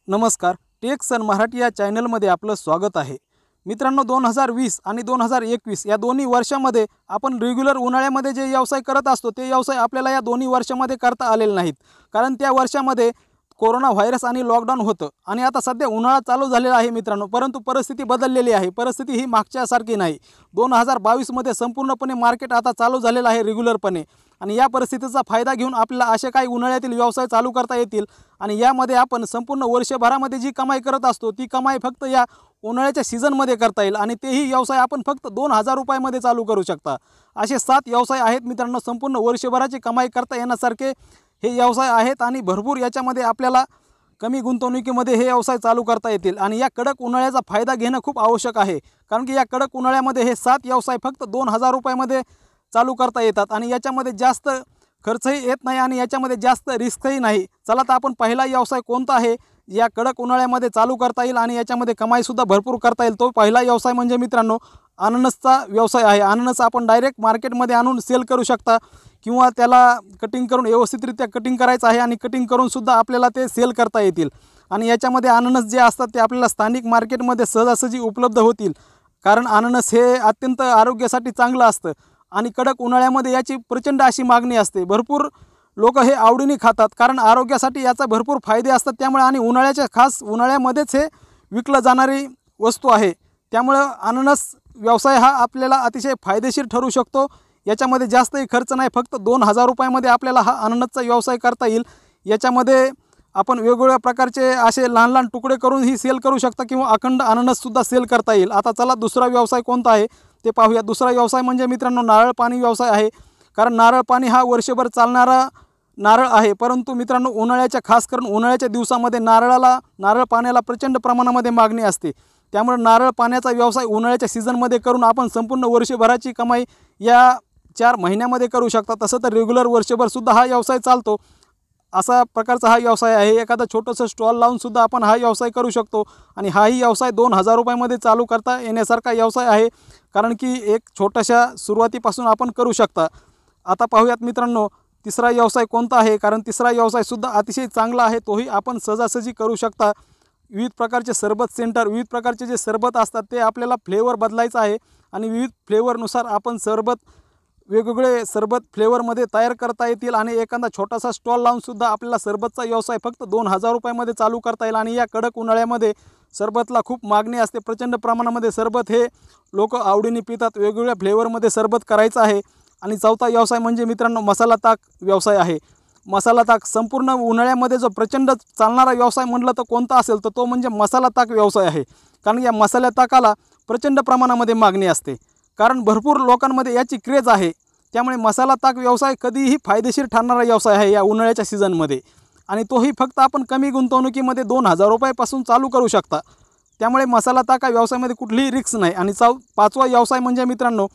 नमस्कार, टेक सन मराठी या चॅनलमध्ये आपलं स्वागत आहे। मित्रांनो, 2020 आणि 2021 या दोन्ही वर्षामध्ये आपण रेग्युलर उन्हाळ्यामध्ये जे व्यवसाय करत असतो ते व्यवसाय आपल्याला या दोन्ही वर्षामध्ये करता आलेले नाहीत, कारण त्या वर्षामध्ये कोरोना व्हायरस आणि लॉकडाऊन होतं आणि आता सध्या उन्हाळा चालू झालेला आहे मित्रांनो। परंतु परिस्थिती बदललेली आहे, परिस्थिती ही मागच्यासारखी नाही। 2022 मध्ये संपूर्णपणे मार्केट आता चालू झालेलं आहे रेग्युलरपणे आणि या परिस्थितीचा फायदा घेऊन आपल्याला असे काही उन्हाळ्यातील व्यवसाय चालू करता येतील आणि यामध्ये आपण संपूर्ण वर्षभरामध्ये जी कमाई करत असतो ती कमाई फक्त या उन्हाळ्याच्या सीझनमध्ये करता येईल आणि तेही व्यवसाय आपण फक्त 2000 रुपयामध्ये चालू करू शकता। असे 7 व्यवसाय आहेत मित्रांनो, संपूर्ण वर्षभराची कमाई करता येण्यासारखे हे व्यवसाय आहेत आणि भरपूर याच्यामध्ये आपल्याला कमी गुंतवणुकीमध्ये हे व्यवसाय चालू करता येतील आणि या कडक उन्हाळ्याचा फायदा घेणं खूप आवश्यक आहे, कारण की या कडक उन्हाळ्यामध्ये हे 7 व्यवसाय फक्त 2000 रुपयामध्ये चालू करता येतात आणि याच्यामध्ये जास्त खर्चही येत नाही आणि याच्यामध्ये जास्त रिस्कही नाही। चला तर आपण पहिला व्यवसाय कोणता आहे या कडक उन्हाळ्यामध्ये चालू करता येईल आणि याच्यामध्ये कमाईसुद्धा भरपूर करता येईल, तो पहिला व्यवसाय म्हणजे मित्रांनो अननसचा व्यवसाय आहे। अननस आपण डायरेक्ट मार्केटमध्ये आणून सेल करू शकता किंवा त्याला कटिंग करून व्यवस्थितरित्या कटिंग करायचं आहे आणि कटिंग करून सुद्धा आपल्याला ते सेल करता येतील आणि याच्यामध्ये अननस जे असतात ते आपल्याला स्थानिक मार्केटमध्ये सहजासहजी उपलब्ध होतील, कारण अननस हे अत्यंत आरोग्यासाठी चांगलं असतं आणि कडक उन्हाळ्यामध्ये याची प्रचंड अशी मागणी असते। भरपूर लोक हे आवडीने खातात, कारण आरोग्यासाठी याचा भरपूर फायदे असतात त्यामुळे आणि उन्हाळ्याच्या खास उन्हाळ्यामध्येच हे विकलं जाणारी वस्तू आहे। त्यामुळे अननस व्यवसाय हा आपल्याला अतिशय फायदेशीर ठरू शकतो। याच्यामध्ये जास्तही खर्च नाही, फक्त 2000 रुपयामध्ये आपल्याला हा अननसचा व्यवसाय करता येईल। याच्यामध्ये आपण वेगवेगळ्या प्रकारचे असे लहान लहान तुकडे करून ही सेल करू शकता किंवा अखंड अननससुद्धा सेल करता येईल। आता चला दुसरा व्यवसाय कोणता आहे ते पाहूया। दुसरा व्यवसाय म्हणजे मित्रांनो नारळ पाणी व्यवसाय आहे, कारण नारळ पाणी हा वर्षभर चालणारा नारळ आहे, परंतु मित्रांनो उन्हाळ्याच्या खास करून उन्हाळ्याच्या दिवसामध्ये नारळ पाण्याला प्रचंड प्रमाणामध्ये मागणी असते। त्यामुळे नारळ पाण्याचा व्यवसाय उन्हाळ्याच्या सीझनमध्ये करून आपण संपूर्ण वर्षभराची कमाई या 4 महिन्यामध्ये करू शकता। तसं तर रेग्युलर वर्षभरसुद्धा हा व्यवसाय चालतो, असा प्रकारचा हा व्यवसाय आहे। एखादा छोटंसं स्टॉल लावूनसुद्धा आपण हा व्यवसाय करू शकतो आणि हाही व्यवसाय 2000 रुपयामध्ये चालू करता येण्यासारखा व्यवसाय आहे, कारण की एक छोट्याशा सुरुवातीपासून आपण करू शकता। आता पाहूयात मित्रांनो तिसरा व्यवसाय कोणता आहे, कारण तिसरा व्यवसायसुद्धा अतिशय चांगला आहे, तोही आपण सहजासहजी करू शकता। विविध प्रकारचे सरबत सेंटर, विविध प्रकारचे जे सरबत असतात ते आपल्याला फ्लेवर बदलायचं आहे आणि विविध फ्लेवरनुसार आपण वेगवेगळे सरबत फ्लेवरमध्ये तयार करता येतील आणि एखादा छोटासा स्टॉल लावूनसुद्धा आपल्याला सरबतचा व्यवसाय फक्त 2000 रुपयामध्ये चालू करता येईल आणि या कडक उन्हाळ्यामध्ये सरबतला खूप मागणी असते, प्रचंड प्रमाणामध्ये सरबत हे लोक आवडीने पितात। वेगवेगळ्या फ्लेवरमध्ये सरबत करायचं आहे। आणि चौथा व्यवसाय म्हणजे मित्रांनो मसाला ताक व्यवसाय आहे। मसाला ताक संपूर्ण उन्हाळ्यामध्ये जो प्रचंड चालणारा व्यवसाय म्हटलं तर कोणता असेल तर तो म्हणजे मसाला ताक व्यवसाय आहे, कारण या मसाला ताकाला प्रचंड प्रमाणामध्ये मागणी असते, कारण भरपूर लोकांमध्ये याची क्रेज आहे। त्यामुळे मसाला ताक व्यवसाय कधीही फायदेशीर ठरणारा व्यवसाय आहे या उन्हाळ्याच्या सीझनमध्ये आणि तोही फक्त आपण कमी गुंतवणुकीमध्ये 2000 रुपयापासून चालू करू शकता। त्यामुळे मसाला ताक या व्यवसायामध्ये कुठलीही रिस्क नाही। आणि पाचवा व्यवसाय म्हणजे मित्रांनो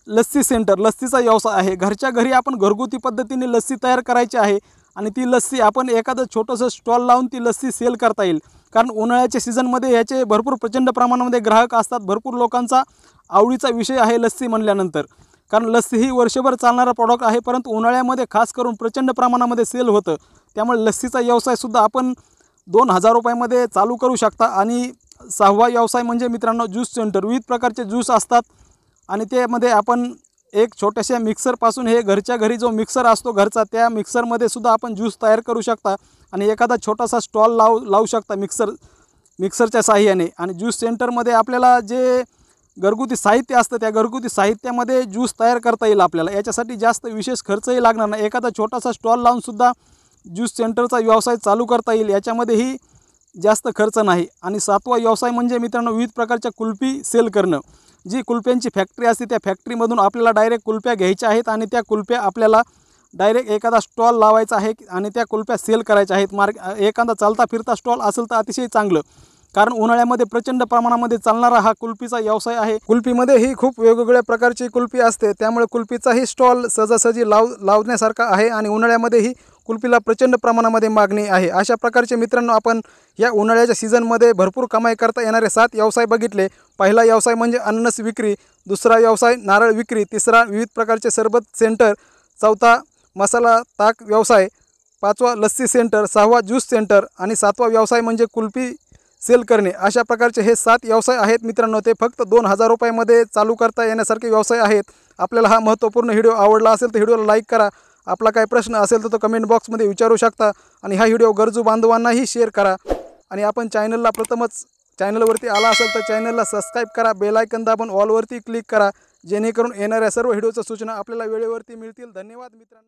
लस्सी सेंटर, लस्सीचा व्यवसाय आहे। घरच्या घरी आपण घरगुती पद्धतीने लस्सी तयार करायची आहे आणि ती लस्सी आपण एखादं छोटंसं स्टॉल लावून ती लस्सी सेल करता येईल, कारण उन्हाळ्याच्या सीझनमध्ये याचे भरपूर प्रचंड प्रमाणामध्ये ग्राहक असतात। भरपूर लोकांचा आवडीचा विषय आहे लस्सी म्हणल्यानंतर, कारण लस्सी ही वर्षभर चालणारा प्रॉडक्ट आहे, परंतु उन्हाळ्यामध्ये खास करून प्रचंड प्रमाणामध्ये सेल होतं। त्यामुळे लस्सीचा व्यवसायसुद्धा आपण 2000 रुपयामध्ये चालू करू शकता। आणि 6वा व्यवसाय म्हणजे मित्रांनो ज्यूस सेंटर, विविध प्रकारचे ज्यूस असतात आणि त्यामध्ये आपण एक छोट्याशा मिक्सरपासून हे घरच्या घरी जो मिक्सर असतो घरचा, त्या मिक्सरमध्ये सुद्धा आपण ज्यूस तयार करू शकता आणि एखादा छोटासा स्टॉल लावू शकता मिक्सरच्या साहाय्याने। आणि ज्यूस सेंटरमध्ये आपल्याला जे घरगुती साहित्य असतं त्या घरगुती साहित्यामध्ये ज्यूस तयार करता येईल आपल्याला, याच्यासाठी जास्त विशेष खर्चही लागणार नाही। एखादा छोटासा स्टॉल लावूनसुद्धा ज्यूस सेंटरचा व्यवसाय चालू करता येईल, याच्यामध्येही जास्त खर्च नाही। आणि 7वा व्यवसाय म्हणजे मित्रांनो विविध प्रकारच्या कुल्फी सेल करणं। जी कुल्फ्यांची फॅक्टरी असते त्या फॅक्टरीमधून आपल्याला डायरेक्ट कुल्फ्या घ्यायच्या आहेत आणि त्या कुल्फ्या आपल्याला डायरेक्ट एखादा स्टॉल लावायचा आहे आणि त्या कुल्फ्या सेल करायच्या आहेत। एखादा चालता फिरता स्टॉल असेल तर अतिशय चांगलं, कारण उन्हाळ्यामध्ये प्रचंड प्रमाणामध्ये चालणारा हा कुल्फीचा व्यवसाय आहे। कुल्फीमध्ये ही खूप वेगवेगळ्या प्रकारची कुल्फी असते, त्यामुळे कुल्फीचाही स्टॉल सहजासहजी लावण्यासारखा आहे आणि उन्हाळ्यामध्येही कुल्फीला प्रचंड प्रमाणामध्ये मागणी आहे। अशा प्रकारचे मित्रांनो आपण या उन्हाळ्याच्या सीझनमध्ये भरपूर कमाई करता येणारे 7 व्यवसाय बघितले। पहिला व्यवसाय म्हणजे अननस विक्री, दुसरा व्यवसाय नारळ विक्री, तिसरा विविध प्रकारचे सरबत सेंटर, चौथा मसाला ताक व्यवसाय, 5वा लस्सी सेंटर, 6वा ज्यूस सेंटर आणि 7वा व्यवसाय म्हणजे कुल्फी सेल करणे. अशा प्रकारचे हे 7 व्यवसाय आहेत मित्रांनो. ते फक्त 2000 रुपयामध्ये चालू करता येण्यासारखे व्यवसाय आहेत. आपल्याला हा महत्त्वपूर्ण व्हिडिओ आवडला असेल तर व्हिडिओला लाईक करा. आपला काही प्रश्न असेल तर तो कमेंट बॉक्समध्ये विचारू शकता आणि हा व्हिडिओ गरजू बांधवांनाही शेअर करा. आणि आपण चॅनलला प्रथमच चॅनलवरती आला असेल तर चॅनलला सबस्क्राईब करा, बेल आयकन दाबून ऑलवरती क्लिक करा, जेणेकरून येणाऱ्या सर्व व्हिडिओच्या सूचना आपल्याला वेळेवरती मिळतील. धन्यवाद मित्रांनो.